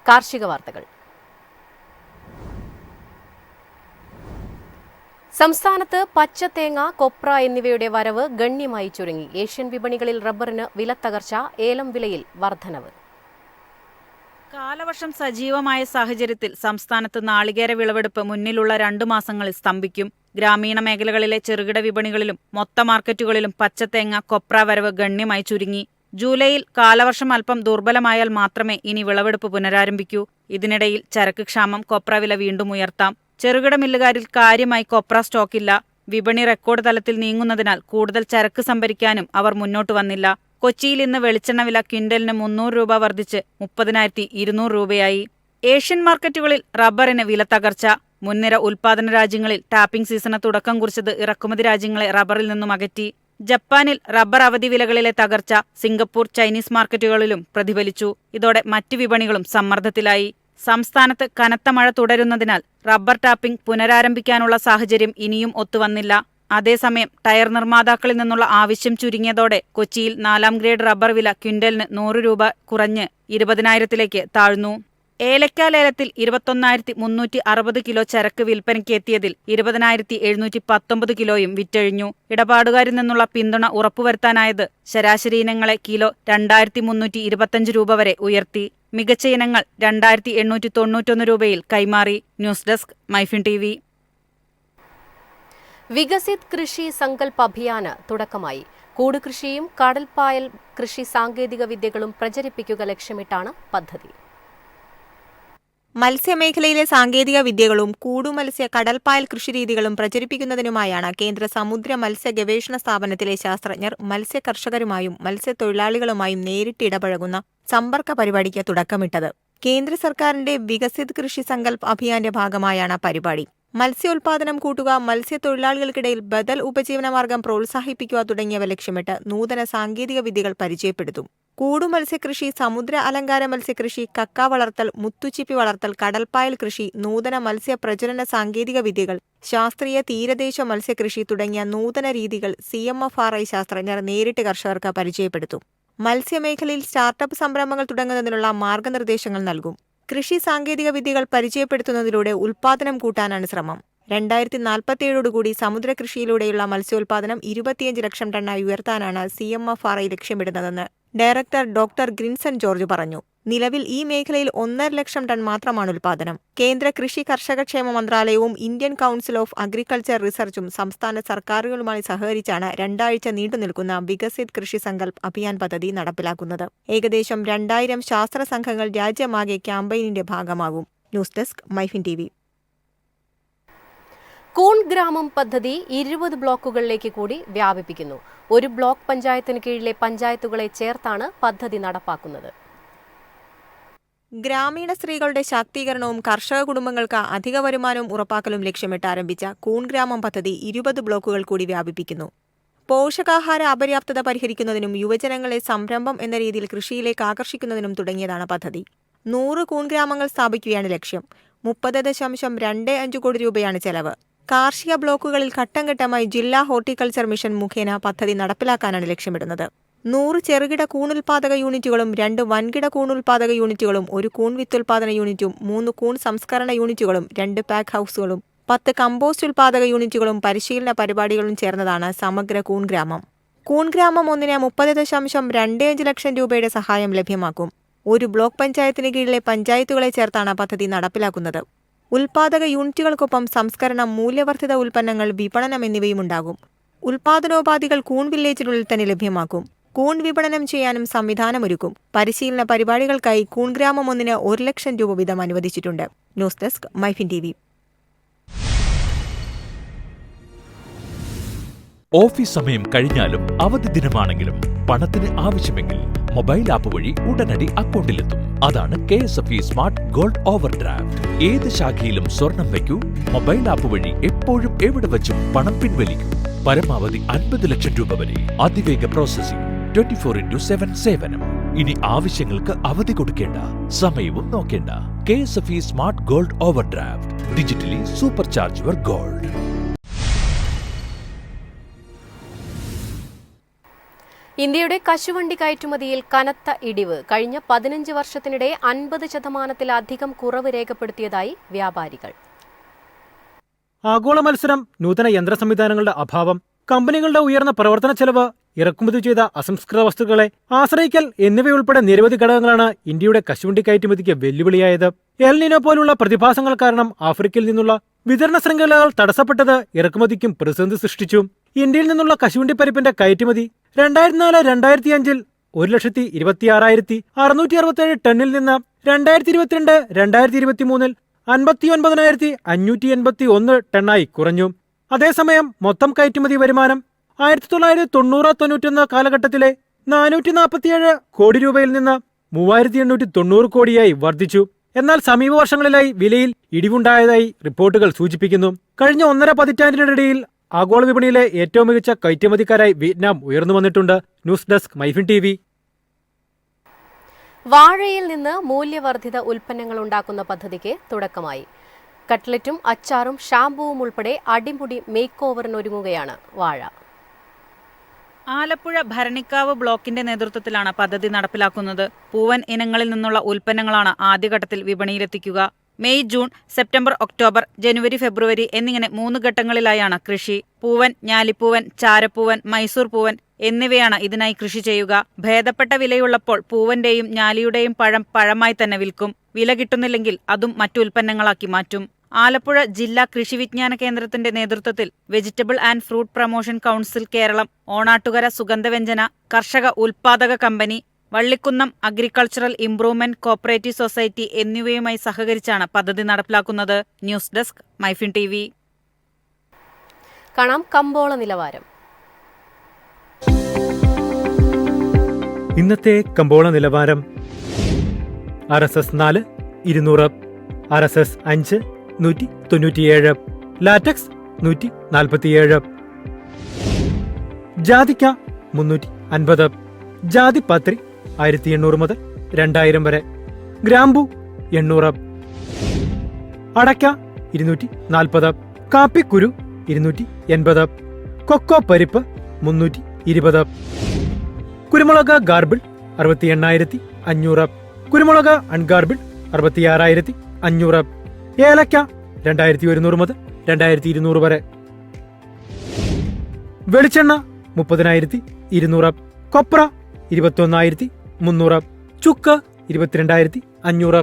കാർഷിക വാർത്തകൾ. സംസ്ഥാനത്ത് പച്ചത്തേങ്ങ, കൊപ്ര എന്നിവയുടെ വരവ് ഗണ്യമായി ചുരുങ്ങി. ഏഷ്യൻ വിപണികളിൽ റബ്ബറിന് വിലത്തകർച്ച, ഏലം വിലയിൽ വർധനവ്. കാലവർഷം സജീവമായ സാഹചര്യത്തിൽ സംസ്ഥാനത്ത് നാളികേര വിളവെടുപ്പ് മുന്നിലുള്ള 2 മാസങ്ങളിൽ സ്തംഭിക്കും. ഗ്രാമീണ മേഖലകളിലെ ചെറുകിട വിപണികളിലും മൊത്ത മാർക്കറ്റുകളിലും പച്ചത്തേങ്ങ, കൊപ്ര വരവ് ഗണ്യമായി ചുരുങ്ങി. ജൂലൈയിൽ കാലവർഷം അല്പം ദുർബലമായാൽ മാത്രമേ ഇനി വിളവെടുപ്പ് പുനരാരംഭിക്കൂ. ഇതിനിടയിൽ ചരക്ക് ക്ഷാമം കൊപ്ര വില വീണ്ടും ഉയർത്താം. ചെറുകിട മില്ലുകാരിൽ കാര്യമായി കൊപ്ര സ്റ്റോക്കില്ല. വിപണി റെക്കോർഡ് തലത്തിൽ നീങ്ങുന്നതിനാൽ കൂടുതൽ ചരക്ക് സംഭരിക്കാനും അവർ മുന്നോട്ട് വന്നില്ല. കൊച്ചിയിൽ ഇന്ന് വെളിച്ചെണ്ണ വില ക്വിന്റലിന് 300 രൂപ വർദ്ധിച്ച് 30,200 രൂപയായി. ഏഷ്യൻ മാർക്കറ്റുകളിൽ റബ്ബറിന് വില തകർച്ച. മുൻനിര ഉൽപാദന രാജ്യങ്ങളിൽ ടാപ്പിംഗ് സീസണ് തുടക്കം കുറിച്ചത് ഇറക്കുമതി രാജ്യങ്ങളെ റബ്ബറിൽ നിന്നും അകറ്റി. ജപ്പാനിൽ റബ്ബർ അവധി വിലകളിലെ തകർച്ച സിംഗപ്പൂർ, ചൈനീസ് മാർക്കറ്റുകളിലും പ്രതിഫലിച്ചു. ഇതോടെ മറ്റ് വിപണികളും സമ്മർദ്ദത്തിലായി. സംസ്ഥാനത്ത് കനത്ത മഴ തുടരുന്നതിനാൽ റബ്ബർ ടാപ്പിംഗ് പുനരാരംഭിക്കാനുള്ള സാഹചര്യം ഇനിയും ഒത്തുവന്നില്ല. അതേസമയം ടയർ നിർമ്മാതാക്കളിൽ നിന്നുള്ള ആവശ്യം ചുരുങ്ങിയതോടെ കൊച്ചിയിൽ 4ാം ഗ്രേഡ് റബ്ബർ വില ക്വിന്റലിന് 100 രൂപ കുറഞ്ഞ് 20,000-ലേക്ക് താഴ്ന്നു. ഏലക്ക ലേലത്തിൽ 21,360 കിലോ ചരക്ക് വിൽപ്പനയ്ക്ക് എത്തിയതിൽ 20,719 കിലോയും വിറ്റഴിഞ്ഞു. ഇടപാടുകാരിൽ നിന്നുള്ള പിന്തുണ ഉറപ്പുവരുത്താനായത് ശരാശരി ഇനങ്ങളെ കിലോ 2,325 രൂപ വരെ ഉയർത്തി. മികച്ച ഇനങ്ങൾ 2,891 രൂപയിൽ കൈമാറി. News desk Myfin TV. Viksit കൃഷി സങ്കൽപ് അഭിയാന് തുടക്കമായി. കൂടുകൃഷിയും കടൽപ്പായൽ കൃഷി സാങ്കേതിക വിദ്യകളും പ്രചരിപ്പിക്കുക ലക്ഷ്യമിട്ടാണ് പദ്ധതി. മത്സ്യമേഖലയിലെ സാങ്കേതിക വിദ്യകളും കൂടുമത്സ്യ കടൽപ്പായൽ കൃഷിരീതികളും പ്രചരിപ്പിക്കുന്നതിനുമായാണ് കേന്ദ്ര സമുദ്ര മത്സ്യ ഗവേഷണ സ്ഥാപനത്തിലെ ശാസ്ത്രജ്ഞർ മത്സ്യ കർഷകരുമായും മത്സ്യത്തൊഴിലാളികളുമായും നേരിട്ട് ഇടപഴകുന്ന സമ്പർക്ക പരിപാടിക്ക് തുടക്കമിട്ടത്. കേന്ദ്ര സർക്കാരിന്റെ വികസിത് കൃഷി സങ്കൽപ് അഭിയാന്റെ ഭാഗമായാണ് പരിപാടി. മത്സ്യോൽപാദനം കൂട്ടുക, മത്സ്യത്തൊഴിലാളികൾക്കിടയിൽ ബദൽ ഉപജീവനമാർഗം പ്രോത്സാഹിപ്പിക്കുക തുടങ്ങിയവ ലക്ഷ്യമിട്ട് നൂതന സാങ്കേതിക വിദ്യകൾ പരിചയപ്പെടുത്തും. കൂടുമത്സ്യകൃഷി, സമുദ്ര അലങ്കാര മത്സ്യകൃഷി, കക്ക വളർത്തൽ, മുത്തുച്ചിപ്പി വളർത്തൽ, കടൽപ്പായൽ കൃഷി, നൂതന മത്സ്യ പ്രജനന സാങ്കേതിക വിദ്യകൾ, ശാസ്ത്രീയ തീരദേശ മത്സ്യകൃഷി തുടങ്ങിയ നൂതന രീതികൾ CMFRI ശാസ്ത്രജ്ഞർ നേരിട്ട് കർഷകർക്ക് പരിചയപ്പെടുത്തും. മത്സ്യമേഖലയിൽ സ്റ്റാർട്ടപ്പ് സംരംഭങ്ങൾ തുടങ്ങുന്നതിനുള്ള മാർഗനിർദ്ദേശങ്ങൾ നൽകും. കൃഷി സാങ്കേതിക വിദ്യകൾ പരിചയപ്പെടുത്തുന്നതിലൂടെ ഉൽപാദനം കൂട്ടാനാണ് ശ്രമം. 2047 സമുദ്രകൃഷിയിലൂടെയുള്ള മത്സ്യോൽപാദനം 25 ലക്ഷം ടണ്ണായി ഉയർത്താനാണ് CMFRI ലക്ഷ്യമിടുന്നതെന്ന് ഡയറക്ടർ ഡോക്ടർ ഗ്രിൻസൺ ജോർജ് പറഞ്ഞു. നിലവിൽ ഈ മേഖലയിൽ 1.5 ലക്ഷം ടൺ മാത്രമാണ് ഉൽപാദനം. കേന്ദ്ര കൃഷി കർഷകക്ഷേമ മന്ത്രാലയവും ഇന്ത്യൻ കൗൺസിൽ ഓഫ് അഗ്രികൾച്ചർ റിസർച്ചും സംസ്ഥാന സർക്കാരുകളുമായി സഹകരിച്ചാണ് 2 ആഴ്ച നീണ്ടുനിൽക്കുന്ന വികസിത് കൃഷി സങ്കൽപ് അഭിയാൻ പദ്ധതി നടപ്പിലാക്കുന്നത്. ഏകദേശം 2000 ശാസ്ത്ര സംഘങ്ങൾ രാജ്യമാകെ ക്യാമ്പയിനിന്റെ ഭാഗമാകും. News desk Myfin TV. കൂൺ ഗ്രാമം പദ്ധതി 20 ബ്ലോക്കുകളിലേക്ക് കൂടി വ്യാപിപ്പിക്കുന്നു. ഒരു ബ്ലോക്ക് പഞ്ചായത്തിന് കീഴിലെ പഞ്ചായത്തുകളെ ചേർത്താണ് പദ്ധതി നടപ്പാക്കുന്നത്. ഗ്രാമീണ സ്ത്രീകളുടെ ശാക്തീകരണവും കർഷക കുടുംബങ്ങൾക്ക് അധിക വരുമാനവും ഉറപ്പാക്കലും ലക്ഷ്യമിട്ട് ആരംഭിച്ച കൂൺ ഗ്രാമം പദ്ധതി 20 ബ്ലോക്കുകൾ കൂടി വ്യാപിപ്പിക്കുന്നു. പോഷകാഹാര അപര്യാപ്തത പരിഹരിക്കുന്നതിനും യുവജനങ്ങളെ സംരംഭം എന്ന രീതിയിൽ കൃഷിയിലേക്ക് ആകർഷിക്കുന്നതിനും തുടങ്ങിയതാണ് പദ്ധതി. 100 കൂൺ ഗ്രാമങ്ങൾ സ്ഥാപിക്കുകയാണ് ലക്ഷ്യം. 30.25 കോടി രൂപയാണ് ചെലവ്. കാർഷിക ബ്ലോക്കുകളിൽ ഘട്ടം ഘട്ടമായി ജില്ലാ ഹോർട്ടിക്കൾച്ചർ മിഷൻ മുഖേന പദ്ധതി നടപ്പിലാക്കാനാണ് ലക്ഷ്യമിടുന്നത്. 100 ചെറുകിട കൂണുൽപാദക യൂണിറ്റുകളും 2 വൻകിട കൂണുൽപാദക യൂണിറ്റുകളും 1 കൂൺ വിത്തുൽപാദന യൂണിറ്റും 3 കൂൺ സംസ്കരണ യൂണിറ്റുകളും 2 പാക്ക് ഹൌസുകളും 10 കമ്പോസ്റ്റ് ഉൽപാദക യൂണിറ്റുകളും പരിശീലന പരിപാടികളും ചേർന്നതാണ് സമഗ്ര കൂൺ ഗ്രാമം. കൂൺ ഗ്രാമം 1-ന് 30.25 ലക്ഷം രൂപയുടെ സഹായം ലഭ്യമാക്കും. ഒരു ബ്ലോക്ക് പഞ്ചായത്തിന് കീഴിലെ പഞ്ചായത്തുകളെ ചേർത്താണ് പദ്ധതി നടപ്പിലാക്കുന്നത്. ഉൽപാദക യൂണിറ്റുകൾക്കൊപ്പം സംസ്കരണം, മൂല്യവർദ്ധിത ഉൽപ്പന്നങ്ങൾ, വിപണനം എന്നിവയും ഉണ്ടാകും. ഉൽപാദനോപാധികൾ കൂൺ വില്ലേജിനുള്ളിൽ തന്നെ ലഭ്യമാക്കും. കൂൺ വിപണനം ചെയ്യാനും സംവിധാനമൊരുക്കും. പരിശീലന പരിപാടികൾക്കായി കൂൺ ഗ്രാമം 1-ന് 1 ലക്ഷം രൂപ വീതം അനുവദിച്ചിട്ടുണ്ട്. News desk Myfin TV. Office സമയം കഴിഞ്ഞാലും അവധി ദിനമാണെങ്കിലും പണത്തിന് ആവശ്യമെങ്കിൽ മൊബൈൽ ആപ്പ് വഴി ഉടനടി അക്കൗണ്ടിലെത്തും. അതാണ് KSFE smart gold over draft. ഏത് ശാഖയിലും സ്വർണം വയ്ക്കൂ. മൊബൈൽ ആപ്പ് വഴി എപ്പോഴും എവിടെ വച്ചും പണം പിൻവലിക്കൂ. പരമാവധി 50 ലക്ഷം രൂപ വരെ. അതിവേഗ പ്രോസസിംഗ്, 24/7 സേവനം. ഇനി ആവശ്യങ്ങൾക്ക് അവധി കൊടുക്കേണ്ട, സമയവും നോക്കേണ്ട. KSFE smart gold over draft. Digitally super charge your gold. ഇന്ത്യയുടെ കശുവണ്ടി കയറ്റുമതിയിൽ കനത്ത ഇടിവ്. കഴിഞ്ഞ 15 വർഷത്തിനിടെ 50% കുറവ് രേഖപ്പെടുത്തിയതായി വ്യാപാരികൾ. ആഗോള മത്സരം, നൂതന യന്ത്ര സംവിധാനങ്ങളുടെ അഭാവം, കമ്പനികളുടെ ഉയർന്ന പ്രവർത്തന ചെലവ്, ഇറക്കുമതി ചെയ്ത അസംസ്കൃത വസ്തുക്കളെ ആശ്രയിക്കൽ എന്നിവയുൾപ്പെടെ നിരവധി ഘടകങ്ങളാണ് ഇന്ത്യയുടെ കശുവണ്ടി കയറ്റുമതിക്ക് വെല്ലുവിളിയായത്. എൽ നിനോ പോലുള്ള പ്രതിഭാസങ്ങൾ കാരണം ആഫ്രിക്കയിൽ നിന്നുള്ള വിതരണ ശൃംഖലകൾ തടസ്സപ്പെട്ടത് ഇറക്കുമതിക്കും പ്രതിസന്ധി സൃഷ്ടിച്ചു. ഇന്ത്യയിൽ നിന്നുള്ള കശുവണ്ടി പരിപ്പിന്റെ കയറ്റുമതി 2004-2005 1,26,667 ടണ്ണിൽ നിന്ന് 2022-2023 59,581 ടണ്ണായി കുറഞ്ഞു. അതേസമയം മൊത്തം കയറ്റുമതി വരുമാനം 1990-91 കാലഘട്ടത്തിലെ 447 കോടി രൂപയിൽ നിന്ന് 3,890 കോടിയായി വർദ്ധിച്ചു. എന്നാൽ സമീപ വർഷങ്ങളിലായി വിലയിൽ ഇടിവുണ്ടായതായി റിപ്പോർട്ടുകൾ സൂചിപ്പിക്കുന്നു. കഴിഞ്ഞ 1.5 പതിറ്റാണ്ടിനിടയിൽ ആഗോള വിപണിയിലെ ഏറ്റവും മികച്ച കയറ്റുമതിക്കാരായി വിയറ്റ്നാം ഉയർന്നു വന്നിട്ടുണ്ട്. News desk Myfin TV. വാഴയിൽ നിന്ന് മൂല്യവർദ്ധിത ഉൽപ്പന്നങ്ങൾ ഉണ്ടാക്കുന്ന പദ്ധതിക്ക് തുടക്കമായി. കട്ട്ലറ്റും അച്ചാറും ഷാമ്പുവും ഉൾപ്പെടെ അടിമുടി മേക്ക് ഓവറിനൊരുങ്ങുകയാണ് വാഴ. ആലപ്പുഴ ഭരണിക്കാവ് ബ്ലോക്കിന്റെ നേതൃത്വത്തിലാണ് പദ്ധതി നടപ്പിലാക്കുന്നത്. പൂവൻ ഇനങ്ങളിൽ നിന്നുള്ള ഉൽപ്പന്നങ്ങളാണ് ആദ്യഘട്ടത്തിൽ വിപണിയിലെത്തിക്കുക. മെയ്, ജൂൺ, സെപ്റ്റംബർ, ഒക്ടോബർ, ജനുവരി, ഫെബ്രുവരി എന്നിങ്ങനെ 3 ഘട്ടങ്ങളിലായാണ് കൃഷി. പൂവൻ, ഞാലിപ്പൂവൻ, ചാരപ്പൂവൻ, മൈസൂർ പൂവൻ എന്നിവയാണ് ഇതിനായി കൃഷി ചെയ്യുക. ഭേദപ്പെട്ട വിലയുള്ളപ്പോൾ പൂവന്റെയും ഞാലിയുടെയും പഴം പഴമായി തന്നെ വിൽക്കും. വില കിട്ടുന്നില്ലെങ്കിൽ അതും മറ്റു ഉൽപ്പന്നങ്ങളാക്കി മാറ്റും. ആലപ്പുഴ ജില്ലാ കൃഷി വിജ്ഞാന കേന്ദ്രത്തിന്റെ നേതൃത്വത്തിൽ vegetable and fruit promotion council Keralam, Onattukara സുഗന്ധവ്യഞ്ജന കർഷക ഉൽപാദക കമ്പനി, Vallikunnam agricultural improvement cooperative society എന്നിവയുമായി സഹകരിച്ചാണ് പദ്ധതി നടപ്പിലാക്കുന്നത്. News desk Myfin TV. കാണാം കമ്പോള നിലവാരം. ഇന്നത്തെ കമ്പോള നിലവാരം: RSS 4 200, RSS 5 197, ലാറ്റക്സ് 147, ജാതിക്ക 350, ജാതിപത്രി 1800 മുതൽ 2000 വരെ, ഗ്രാമ്പു 800, അടയ്ക്ക 240, കാപ്പിക്കുരു 280, കൊക്കോ പരിപ്പ് 320, കുരുമുളക് ഗാർബിൾ 68,500, കുരുമുളക് അൺഗാർബിൾ 66,500, ഏലക്ക 2,100 മുതൽ 2,200 വരെ, വെളിച്ചെണ്ണ 30,200, കൊപ്ര 21,300, ചുക്ക് 22,500.